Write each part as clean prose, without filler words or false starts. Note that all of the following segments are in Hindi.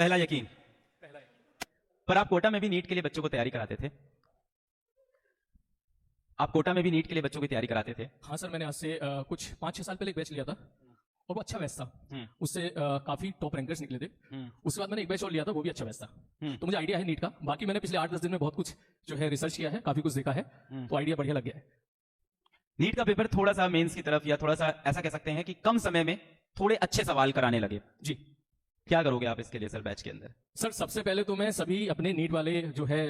पहला यकीन। पर आप कोटा में भी नीट के लिए बच्चों को तैयारी कराते थे। आप कोटा में भी नीट के लिए बच्चों की तैयारी कराते थे। हाँ सर, मैंने आज से कुछ 5-6 साल पहले एक बैच लिया था और वो अच्छा बैच था। उससे काफी टॉप रैंकर्स निकले थे। उसके बाद मैंने एक बैच और लिया था, वो भी अच्छा बैच था। तो मुझे आइडिया है नीट का। बाकी मैंने पिछले 8-10 दिन में बहुत कुछ जो है रिसर्च किया है, काफी कुछ देखा है, तो आइडिया बढ़िया लग गया है। नीट का पेपर थोड़ा सा मेंस की तरफ, या थोड़ा सा ऐसा कह सकते हैं कि कम समय में थोड़े अच्छे सवाल कराने लगे जी। क्या करोगे आप इसके लिए सर बैच के अंदर? सर सबसे पहले तो मैं सभी अपने नीट वाले जो है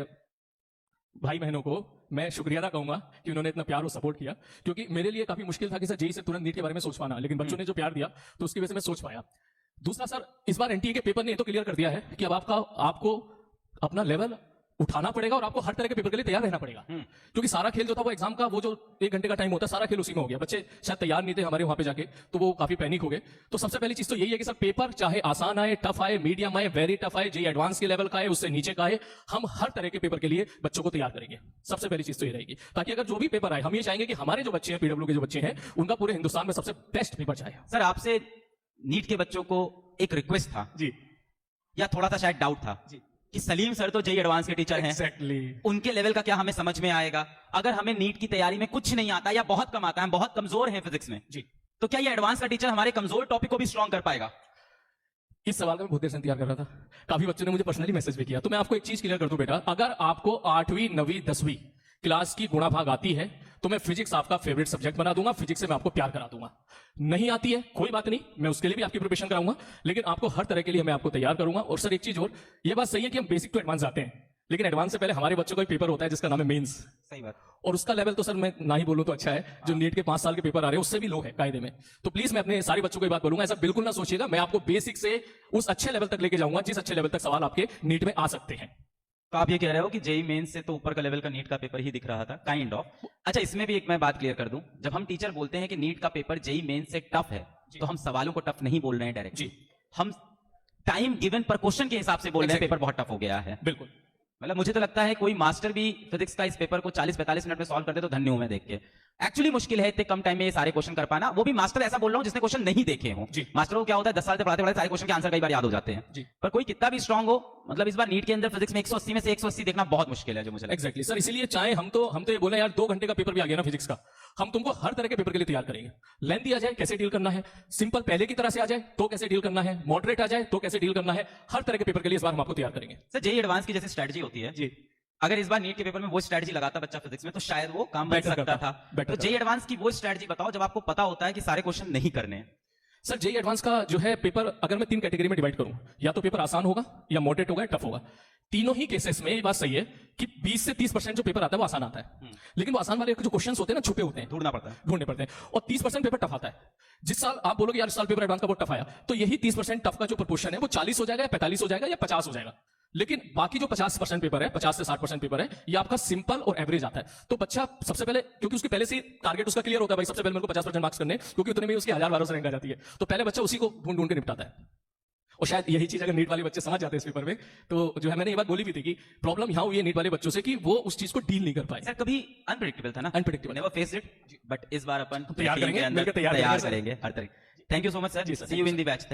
भाई बहनों को मैं शुक्रिया अदा कहूंगा कि उन्होंने इतना प्यार और सपोर्ट किया, क्योंकि मेरे लिए काफी मुश्किल था कि सर जेईई से तुरंत नीट के बारे में सोच पाना, लेकिन बच्चों ने जो प्यार दिया तो उसकी वजह से मैं सोच पाया। दूसरा सर, इस बार एनटीए के पेपर ने तो क्लियर कर दिया है कि अब आपको अपना लेवल उठाना पड़ेगा और आपको हर तरह के पेपर के लिए तैयार रहना पड़ेगा, क्योंकि सारा खेल जो था वो एग्जाम का, वो जो 1 घंटे का टाइम होता है, सारा खेल उसी में हो गया। बच्चे शायद तैयार नहीं थे हमारे वहां पे जाके, तो वो काफी पैनिक हो गए। तो सबसे पहली चीज तो यही है कि सर पेपर चाहे आसान आए, टफ आए, मीडियम आए, वेरी टफ आए, जेईई एडवांस के लेवल का आए, उससे नीचे का आए, हम हर तरह के पेपर के लिए बच्चों को तैयार करेंगे। सबसे पहली चीज तो ये रहेगी, ताकि अगर जो भी पेपर आए, हम ये चाहेंगे कि हमारे जो बच्चे हैं, पीडब्ल्यू के जो बच्चे हैं, उनका पूरे हिंदुस्तान में सबसे बेस्ट पेपर जाए। सर आपसे नीट के बच्चों को एक रिक्वेस्ट था जी, या थोड़ा सा शायद डाउट था जी, कि सलीम सर तो जेईई एडवांस के टीचर हैं, उनके लेवल का क्या हमें समझ में आएगा? अगर हमें नीट की तैयारी में कुछ नहीं आता या बहुत कम आता है, हम बहुत कमजोर हैं फिजिक्स में जी, तो क्या ये एडवांस का टीचर हमारे कमजोर टॉपिक को भी स्ट्रॉन्ग कर पाएगा? इस सवाल का मैं बहुत देर से इंतजार कर रहा था। काफी बच्चों ने मुझे पर्सनली मैसेज भी किया। तो मैं आपको एक चीज क्लियर कर दूं बेटा, अगर आपको 8वीं 9वीं 10वीं क्लास की गुणा भाग आती है तो मैं फिजिक्स आपका फेवरेट सब्जेक्ट बना दूंगा, फिजिक्स से मैं आपको प्यार करा दूंगा। नहीं आती है कोई बात नहीं, मैं उसके लिए भी आपकी प्रिपरेशन कराऊंगा, लेकिन आपको हर तरह के लिए मैं आपको तैयार करूंगा। और सर एक चीज और, ये बात सही है कि हम बेसिक टू एडवांस जाते हैं, लेकिन एडवांस से पहले हमारे बच्चों का एक पेपर होता है जिसका नाम है मेंस। सही बात। और उसका लेवल तो सर मैं ना ही बोलूं तो अच्छा है, जो नीट के 5 साल के पेपर आ रहे हैं उससे भी लो है कायदे में। तो प्लीज मैं अपने सारे बच्चों को ये बात बोलूंगा, ऐसा बिल्कुल ना सोचिएगा, मैं आपको बेसिक से उस अच्छे लेवल तक लेके जाऊंगा जिस अच्छे लेवल तक सवाल आपके नीट में आ सकते हैं। तो आप ये कह रहे हो कि जेईई मेंस से तो ऊपर का लेवल का नीट का पेपर ही दिख रहा था, काइंड ऑफ। अच्छा, इसमें भी एक मैं बात क्लियर कर दूं, जब हम टीचर बोलते हैं कि नीट का पेपर जेईई मेंस से टफ है, तो हम सवालों को टफ नहीं बोल रहे हैं डायरेक्ट जी, हम टाइम गिवन पर क्वेश्चन के हिसाब से बोल रहे हैं पेपर बहुत टफ हो गया है। बिल्कुल, मतलब मुझे तो लगता है कोई मास्टर भी फिजिक्स का इस पेपर को 40-45 मिनट में सॉल्व करते तो धन्य हूं मैं देख के। एक्चुअली मुश्किल है इतने कम टाइम में ये सारे क्वेश्चन कर पाना, वो भी मास्टर ऐसा बोल रहा हूं जिसने क्वेश्चन नहीं देखे हों। मास्टरों को क्या होता है 10 साल से पढ़ाते पढ़ाते सारे क्वेश्चन के आंसर कई बार याद हो जाते हैं, पर कोई कितना भी स्ट्रांग हो, मतलब इस बार नीट के अंदर फिजिक्स में 180 में से 180 देखना बहुत मुश्किल है जो मुझे। एग्जैक्टली सर, इसीलिए चाहे हम तो ये बोले यार 2 घंटे का पेपर भी आ गया ना फिजिक्स का, हम तुमको हर तरह के पेपर के लिए तैयार करेंगे। लेंथ दिया जाए कैसे डील करना है, सिंपल पहले की तरह से आ जाए तो कैसे डील करना है, मॉडरेट आ जाए तो कैसे डील करना है, हर तरह के पेपर के लिए इस बार हम आपको तैयार करेंगे। सर जेईई एडवांस की जैसे स्ट्रेटजी होती है जी, अगर इस बार नीट के पेपर में वो स्ट्रेटजी लगाता बच्चा फिजिक्स में तो शायद वो काम कर सकता था। तो जेईई एडवांस की वो स्ट्रेटजी बताओ जब आपको पता होता है कि सारे क्वेश्चन नहीं करने हैं। सर जेईई एडवांस का जो है पेपर, अगर मैं 3 कैटेगरी में डिवाइड करूं, या तो पेपर आसान होगा, या मॉडरेट होगा, या टफ होगा। तीनों ही केसेस में ये बात सही है कि 20 से 30% जो पेपर आता है वो आसान आता है, लेकिन वो आसान वाले जो क्वेश्चन होते हैं ना छुपे होते हैं, ढूंढने पड़ते हैं। और 30% पेपर टफ आता है। जिस साल आप बोलोगे यार इस साल पेपर एडवांस का बहुत टफ आया, तो यही 30% टफ का जो प्रोपोर्शन है वो 40 हो जाएगा, या 45 हो जाएगा, या 50 हो जाएगा। लेकिन बाकी जो 50% पेपर है, 50 से 60% पेपर है, ये आपका सिंपल और एवरेज आता है। तो बच्चा सबसे पहले, क्योंकि उसके पहले से टारगेट उसका क्लियर होता है, भाई सबसे पहले मेरे को 50% मार्क्स करने, क्योंकि उतने में उसकी 1000-1200 रैंक आ जाती है, तो पहले बच्चा उसी को ढूंढ के निपटाता है। और शायद यही चीज अगर नीट वाले बच्चे समझ जाते हैं इस पेपर में, तो जो है मैंने ये बात बोली भी थी कि प्रॉब्लम यहाँ हुई है नीट वाले बच्चों से कि वो उस चीज को डील नहीं कर पाए। सर कभी अनप्रेडिक्टेबल था ना, unpredictable, never faced it, but इस बार अपन तैयार करेंगे, तैयार करेंगे हर तरह। Thank you so much sir, see you in the batch.